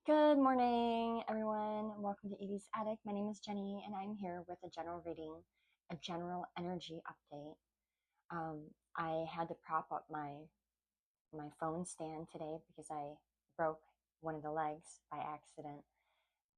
Good morning, everyone. Welcome to Edie's Attic. My name is Jenny, and I'm here with a general reading, a general energy update. I had to prop up my phone stand today because I broke one of the legs by accident,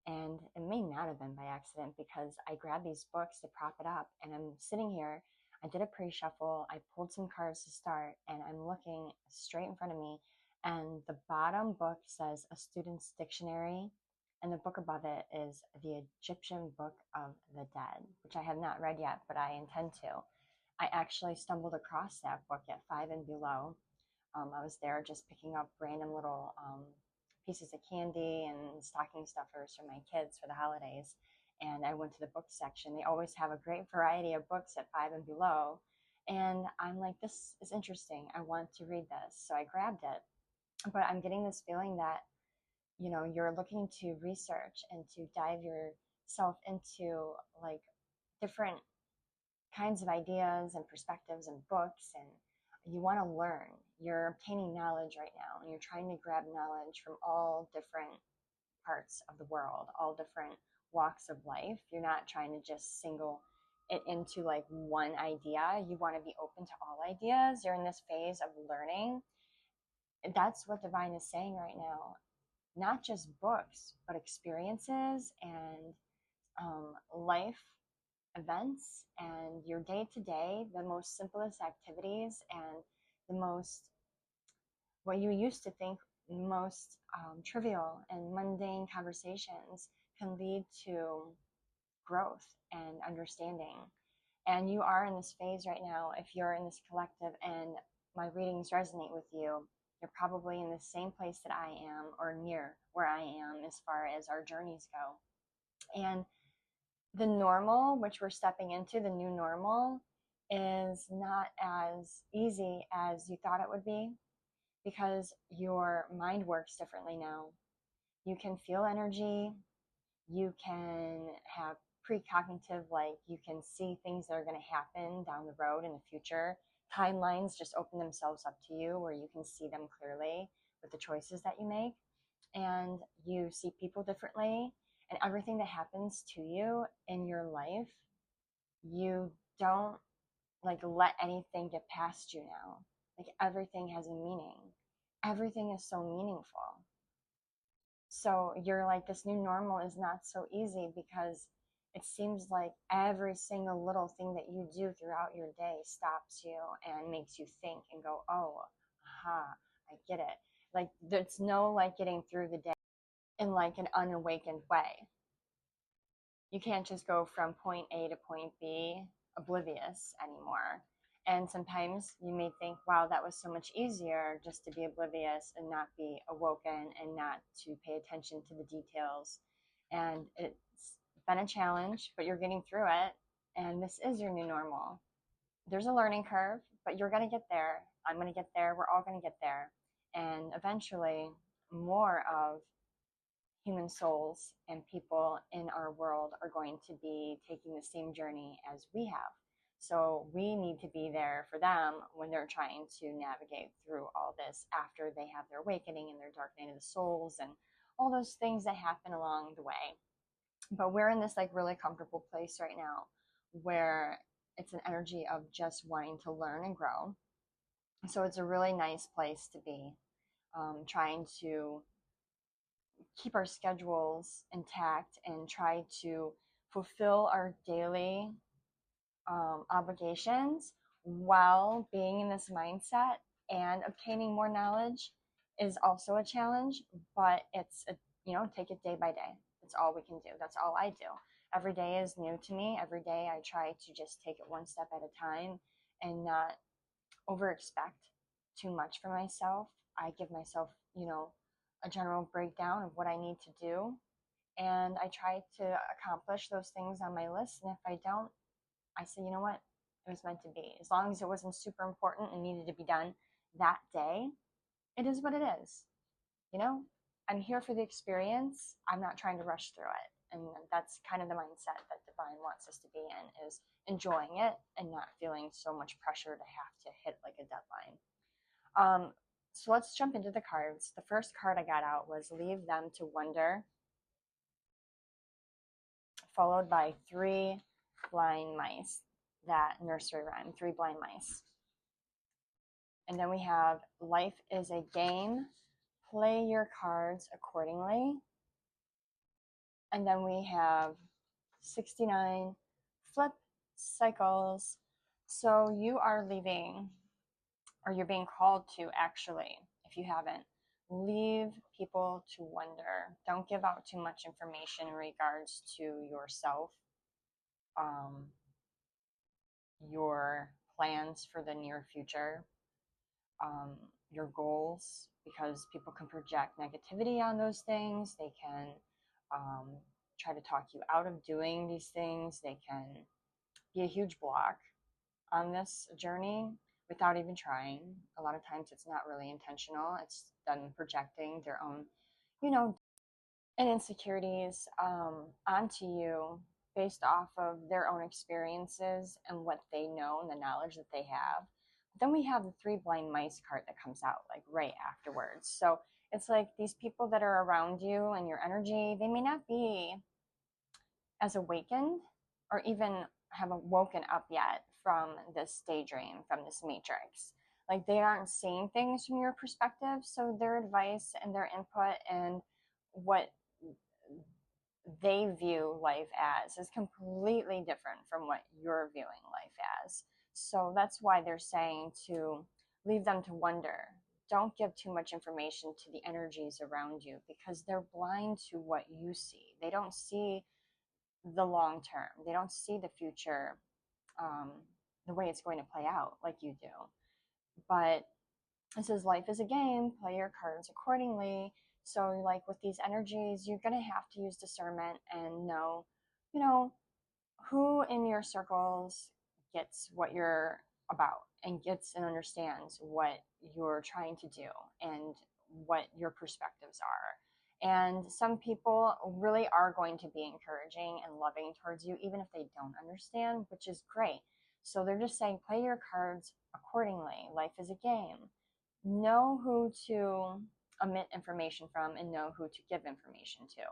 and it may not have been by accident because I grabbed these books to prop it up, and I'm sitting here. I did a pre-shuffle. I pulled some cards to start, and I'm looking straight in front of me, and the bottom book says A Student's Dictionary, and the book above it is The Egyptian Book of the Dead, which I have not read yet, but I intend to. I actually stumbled across that book at Five and Below. I was there just picking up random little pieces of candy and stocking stuffers for my kids for the holidays. And I went to the book section. They always have a great variety of books at Five and Below. And I'm like, this is interesting. I want to read this. So I grabbed it. But I'm getting this feeling that, you're looking to research and to dive yourself into like different kinds of ideas and perspectives and books, and you want to learn. You're obtaining knowledge right now, and you're trying to grab knowledge from all different parts of the world, all different walks of life. You're not trying to just single it into like one idea. You want to be open to all ideas. You're in this phase of learning. That's what divine is saying right now. Not just books, but experiences and life events and your day to day, the most simplest activities and the most, what you used to think most trivial and mundane conversations can lead to growth and understanding. And you are in this phase right now. If you're in this collective and my readings resonate with you, you're probably in the same place that I am or near where I am as far as our journeys go. And the normal, which we're stepping into, the new normal, is not as easy as you thought it would be because your mind works differently now. You can feel energy, you can have precognitive, like you can see things that are going to happen down the road in the future. Timelines just open themselves up to you where you can see them clearly with the choices that you make. And you see people differently, and everything that happens to you in your life, you don't like let anything get past you now. Like everything has a meaning. Everything is so meaningful. So you're like, this new normal is not so easy because it seems like every single little thing that you do throughout your day stops you and makes you think and go, oh, aha, I get it. Like there's no like getting through the day in like an unawakened way. You can't just go from point A to point B oblivious anymore. And sometimes you may think, wow, that was so much easier just to be oblivious and not be awoken and not to pay attention to the details. And it's been a challenge, but you're getting through it. And this is your new normal. There's a learning curve, but you're going to get there. I'm going to get there. We're all going to get there. And eventually, more of human souls and people in our world are going to be taking the same journey as we have. So we need to be there for them when they're trying to navigate through all this after they have their awakening and their dark night of the souls and all those things that happen along the way. But we're in this like really comfortable place right now where it's an energy of just wanting to learn and grow. So it's a really nice place to be, trying to keep our schedules intact and try to fulfill our daily obligations while being in this mindset and obtaining more knowledge is also a challenge, but it's take it day by day. That's all we can do. That's all I do. Every day is new to me. Every day I try to just take it one step at a time and not over expect too much for myself. I give myself, a general breakdown of what I need to do. And I try to accomplish those things on my list. And if I don't, I say, you know what? It was meant to be. As long as it wasn't super important and needed to be done that day, it is what it is. I'm here for the experience. I'm not trying to rush through it. And that's kind of the mindset that divine wants us to be in, is enjoying it and not feeling so much pressure to have to hit like a deadline. So let's jump into the cards. The first card I got out was Leave Them to Wonder, followed by 3 blind mice. That nursery rhyme, 3 blind mice. And then we have Life is a Game, play your cards accordingly. And then we have 69 flip cycles. So you are leaving, or you're being called to actually, if you haven't, leave people to wonder. Don't give out too much information in regards to yourself, your plans for the near future, your goals, because people can project negativity on those things. They can try to talk you out of doing these things. They can be a huge block on this journey without even trying. A lot of times it's not really intentional. It's them projecting their own, and insecurities onto you based off of their own experiences and what they know and the knowledge that they have. But then we have the 3 blind mice card that comes out like right afterwards. So it's like these people that are around you and your energy, they may not be as awakened or even have woken up yet from this daydream, from this matrix. Like they aren't seeing things from your perspective. So their advice and their input and what they view life as is completely different from what you're viewing life as. So that's why they're saying to leave them to wonder. Don't give too much information to the energies around you because they're blind to what you see. They don't see the long term. They don't see the future, the way it's going to play out like you do. But it says life is a game, play your cards accordingly. So like with these energies, you're going to have to use discernment and know, who in your circles gets what you're about and gets and understands what you're trying to do and what your perspectives are. And some people really are going to be encouraging and loving towards you, even if they don't understand, which is great. So they're just saying, play your cards accordingly. Life is a game. Know who to omit information from and know who to give information to.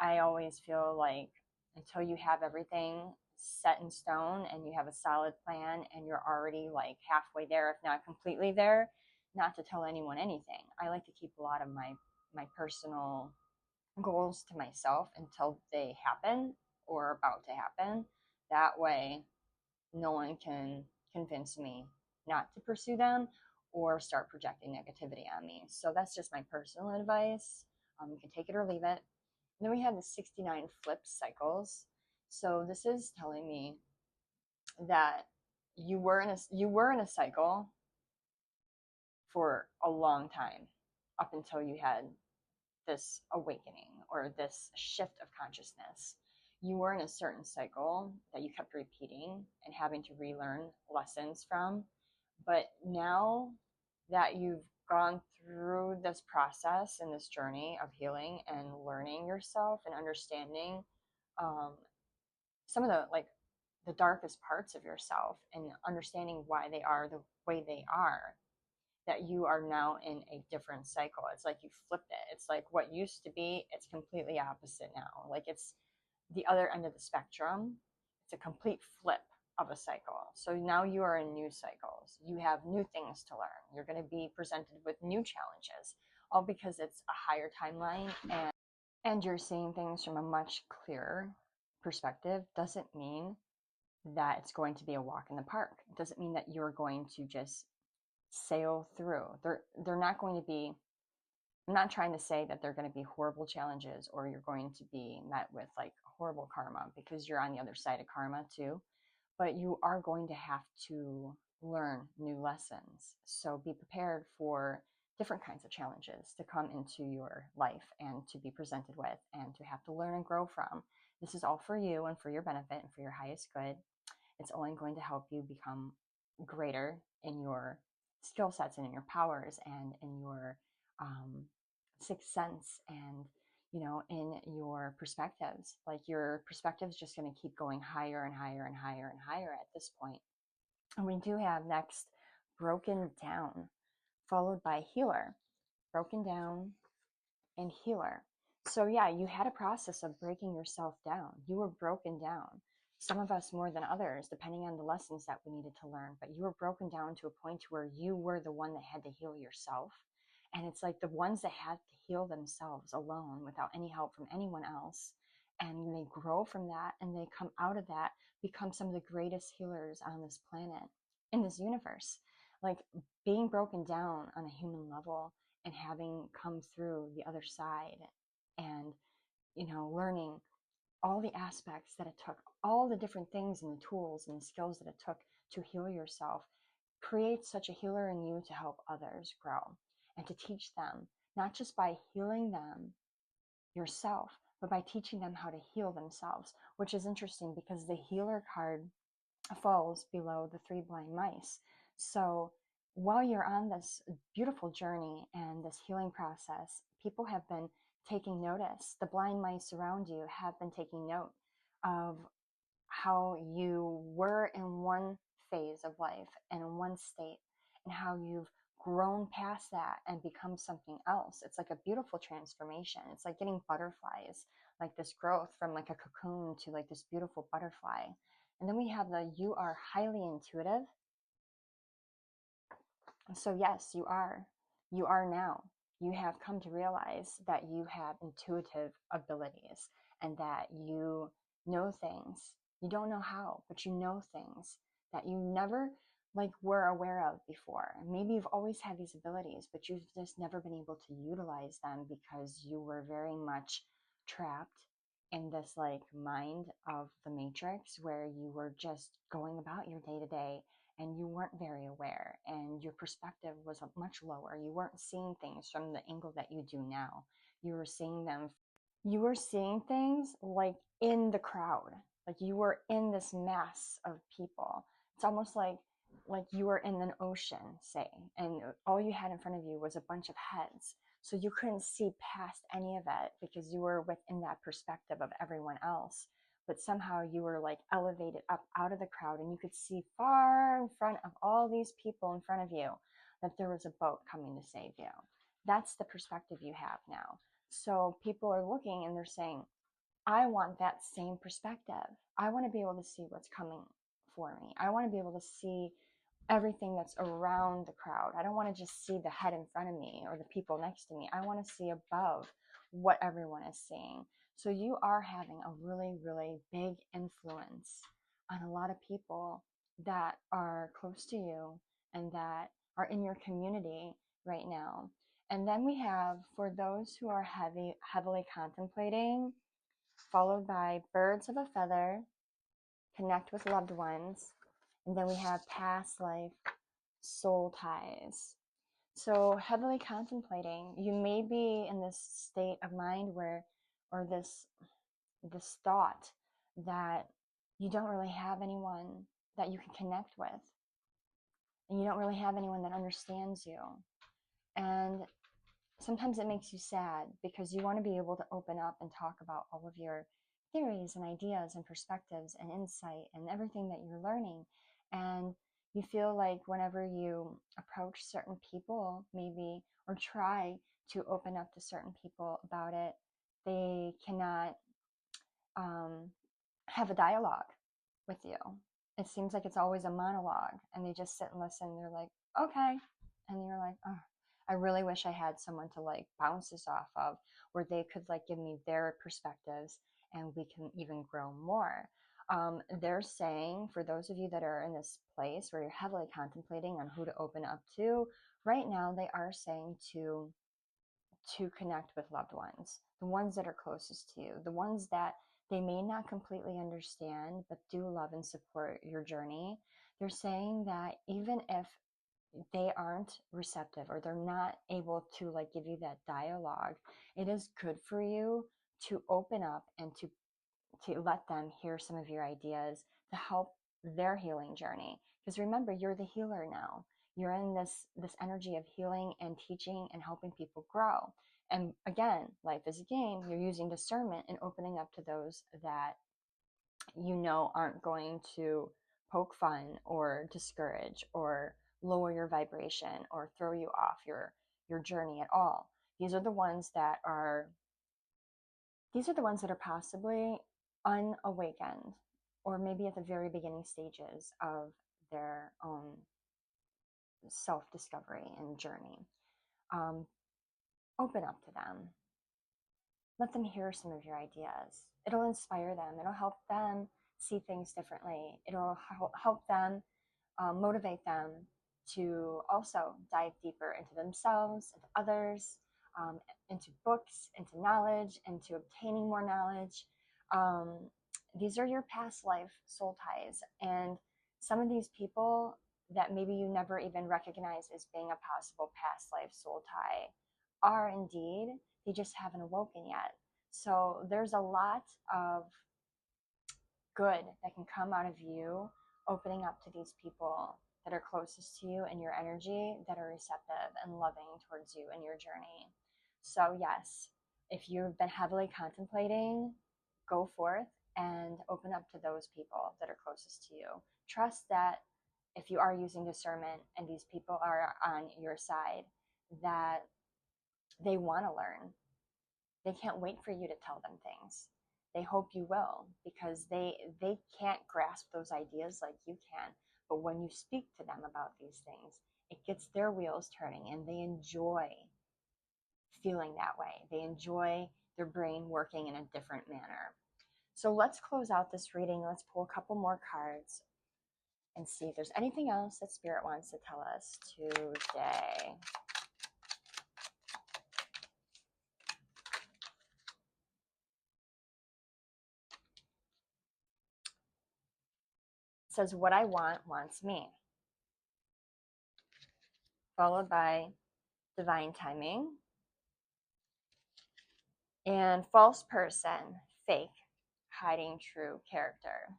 I always feel like until you have everything set in stone and you have a solid plan and you're already like halfway there, if not completely there, not to tell anyone anything. I like to keep a lot of my personal goals to myself until they happen or about to happen. That way, no one can convince me not to pursue them or start projecting negativity on me. So that's just my personal advice. You can take it or leave it. And then we have the 69 flip cycles. So this is telling me that you were in a cycle for a long time up until you had this awakening or this shift of consciousness. You were in a certain cycle that you kept repeating and having to relearn lessons from. But now that you've gone through this process and this journey of healing and learning yourself and understanding some of the darkest parts of yourself and understanding why they are the way they are, that you are now in a different cycle. It's like you flipped it. It's like what used to be, it's completely opposite now. Like it's the other end of the spectrum. It's a complete flip of a cycle. So now you are in new cycles. You have new things to learn. You're going to be presented with new challenges, all because it's a higher timeline and you're seeing things from a much clearer perspective. Doesn't mean that it's going to be a walk in the park. It doesn't mean that you're going to just sail through. They're not going to be, I'm not trying to say that they're going to be horrible challenges or you're going to be met with like horrible karma, because you're on the other side of karma too. But you are going to have to learn new lessons. So be prepared for different kinds of challenges to come into your life and to be presented with and to have to learn and grow from. This is all for you and for your benefit and for your highest good. It's only going to help you become greater in your skill sets and in your powers and in your sixth sense and in your perspectives. Like your perspective is just going to keep going higher and higher and higher and higher at this point. And we do have next Broken Down followed by healer, broken down, and healer. So, yeah, you had a process of breaking yourself down. You were broken down. Some of us more than others, depending on the lessons that we needed to learn, but you were broken down to a point where you were the one that had to heal yourself. And it's like the ones that had to heal themselves alone without any help from anyone else. And they grow from that and they come out of that, become some of the greatest healers on this planet, in this universe. Like being broken down on a human level and having come through the other side and, learning all the aspects that it took, all the different things and the tools and the skills that it took to heal yourself, creates such a healer in you to help others grow and to teach them, not just by healing them yourself, but by teaching them how to heal themselves, which is interesting because the healer card falls below the three blind mice. So while you're on this beautiful journey and this healing process, people have been taking notice. The blind mice around you have been taking note of how you were in one phase of life and in one state, and how you've grown past that and become something else. It's like a beautiful transformation. It's like getting butterflies, like this growth from like a cocoon to like this beautiful butterfly. And then we have the you are highly intuitive. So yes, you are. You are now. You have come to realize that you have intuitive abilities and that you know things. You don't know how, but you know things that you never like were aware of before. Maybe you've always had these abilities, but you've just never been able to utilize them because you were very much trapped in this like mind of the matrix where you were just going about your day to day and you weren't very aware and your perspective was much lower. You weren't seeing things from the angle that you do now. You were seeing them, you were seeing things like in the crowd, like you were in this mass of people. It's almost like you were in an ocean, say, and all you had in front of you was a bunch of heads. So you couldn't see past any of it because you were within that perspective of everyone else. But somehow you were like elevated up out of the crowd and you could see far in front of all these people in front of you that there was a boat coming to save you. That's the perspective you have now. So people are looking and they're saying, I want that same perspective. I want to be able to see what's coming for me. I want to be able to see everything that's around the crowd. I don't want to just see the head in front of me or the people next to me. I want to see above what everyone is seeing. So you are having a really, really big influence on a lot of people that are close to you and that are in your community right now. And then we have, for those who are heavily contemplating, followed by birds of a feather, connect with loved ones, and then we have past life, soul ties. So heavily contemplating, you may be in this state of mind where, or this thought that you don't really have anyone that you can connect with, and you don't really have anyone that understands you. And sometimes it makes you sad because you want to be able to open up and talk about all of your theories and ideas and perspectives and insight and everything that you're learning. And you feel like whenever you approach certain people, maybe, or try to open up to certain people about it, they cannot have a dialogue with you. It seems like it's always a monologue and they just sit and listen. They're like, okay. And you're like, oh, I really wish I had someone to like bounce this off of where they could like give me their perspectives and we can even grow more. They're saying, for those of you that are in this place where you're heavily contemplating on who to open up to, right now they are saying to connect with loved ones, the ones that are closest to you, the ones that they may not completely understand, but do love and support your journey. They're saying that even if they aren't receptive or they're not able to like give you that dialogue, it is good for you to open up and to let them hear some of your ideas to help their healing journey. Because remember, you're the healer now. You're in this energy of healing and teaching and helping people grow. And again, life is a game. You're using discernment and opening up to those that you know aren't going to poke fun or discourage or lower your vibration or throw you off your journey at all. These are the ones that are possibly unawakened, or maybe at the very beginning stages of their own self-discovery and journey. Open up to them. Let them hear some of your ideas. It'll inspire them. It'll help them see things differently. It'll help them, motivate them to also dive deeper into themselves, into others, into books, into knowledge, into obtaining more knowledge. These are your past life soul ties. And some of these people that maybe you never even recognize as being a possible past life soul tie are indeed, they just haven't awoken yet. So there's a lot of good that can come out of you opening up to these people that are closest to you and your energy, that are receptive and loving towards you and your journey. So yes, if you've been heavily contemplating, go forth and open up to those people that are closest to you. Trust that if you are using discernment and these people are on your side, that they want to learn. They can't wait for you to tell them things. They hope you will, because they can't grasp those ideas like you can. But when you speak to them about these things, it gets their wheels turning, and they enjoy feeling that way. They enjoy their brain working in a different manner. So let's close out this reading. Let's pull a couple more cards and see if there's anything else that Spirit wants to tell us today. It says, what I want wants me, followed by divine timing, and false person, fake, hiding true character.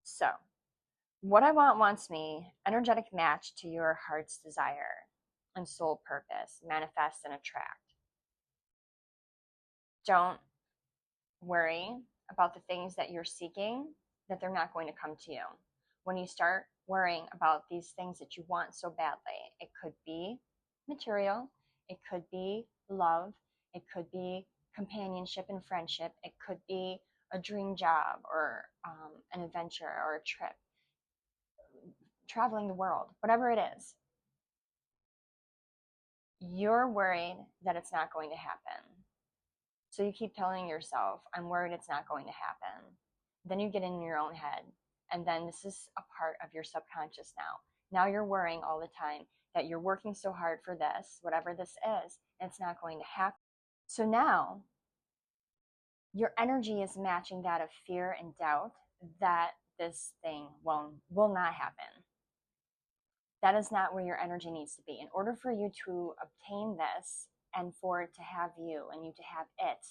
So, what I want wants me, energetic match to your heart's desire and soul purpose, manifest and attract. Don't worry about the things that you're seeking, that they're not going to come to you. When you start worrying about these things that you want so badly, it could be material, it could be love, it could be companionship and friendship, it could be a dream job or an adventure or a trip, traveling the world, whatever it is. You're worried that it's not going to happen. So you keep telling yourself, I'm worried it's not going to happen. Then you get in your own head. And then this is a part of your subconscious now. Now you're worrying all the time that you're working so hard for this, whatever this is, and it's not going to happen. So now your energy is matching that of fear and doubt that this thing will not happen. That is not where your energy needs to be. In order for you to obtain this and for it to have you and you to have it,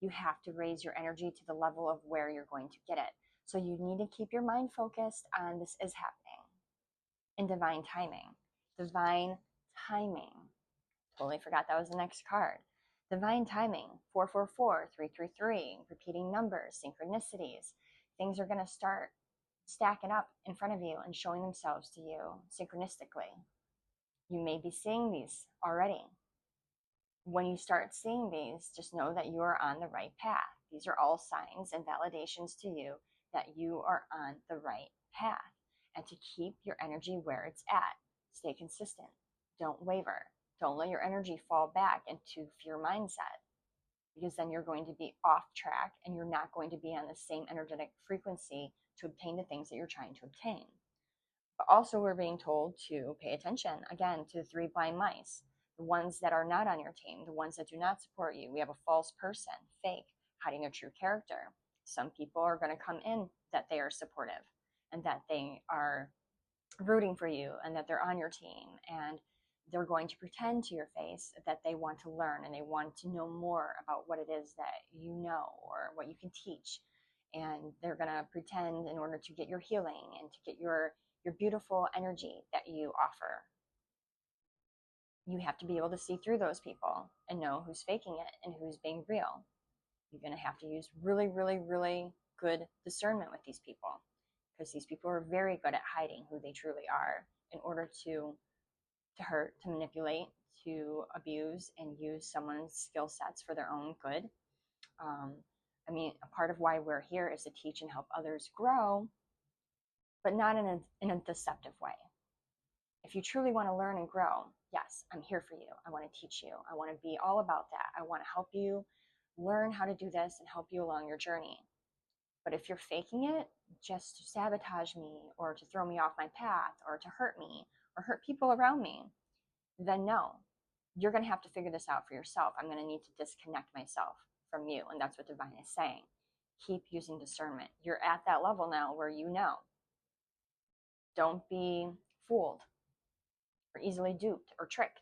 you have to raise your energy to the level of where you're going to get it. So you need to keep your mind focused on this is happening in divine timing. Divine timing. Totally forgot that was the next card. Divine timing, 444, 333, repeating numbers, synchronicities. Things are going to start stacking up in front of you and showing themselves to you synchronistically. You may be seeing these already. When you start seeing these, just know that you are on the right path. These are all signs and validations to you that you are on the right path, and to keep your energy where it's at. Stay consistent. Don't waver. Don't let your energy fall back into fear mindset, because then you're going to be off track and you're not going to be on the same energetic frequency to obtain the things that you're trying to obtain. But also we're being told to pay attention, again, to the three blind mice, the ones that are not on your team, the ones that do not support you. We have a false person, fake, hiding a true character. Some people are going to come in that they are supportive and that they are rooting for you and that they're on your team, and they're going to pretend to your face that they want to learn and they want to know more about what it is that you know or what you can teach. And they're going to pretend in order to get your healing and to get your beautiful energy that you offer. You have to be able to see through those people and know who's faking it and who's being real. You're going to have to use really, really, really good discernment with these people, because these people are very good at hiding who they truly are in order to hurt, to manipulate, to abuse, and use someone's skill sets for their own good. Um, I mean, a part of why we're here is to teach and help others grow, but not in a deceptive way. If you truly want to learn and grow, yes, I'm here for you. I want to teach you. I want to be all about that. I want to help you learn how to do this and help you along your journey. But if you're faking it just to sabotage me or to throw me off my path or to hurt me or hurt people around me, then no, you're going to have to figure this out for yourself. I'm going to need to disconnect myself from you. And that's what Divine is saying. Keep using discernment. You're at that level now where you know. Don't be fooled or easily duped or tricked.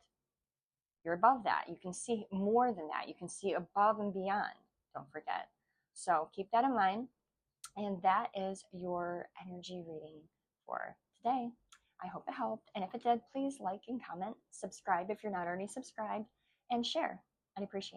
You're above that. You can see more than that. You can see above and beyond. Don't forget. So keep that in mind. And that is your energy reading for today. I hope it helped. And if it did, please like and comment, subscribe if you're not already subscribed, and share. I'd appreciate it.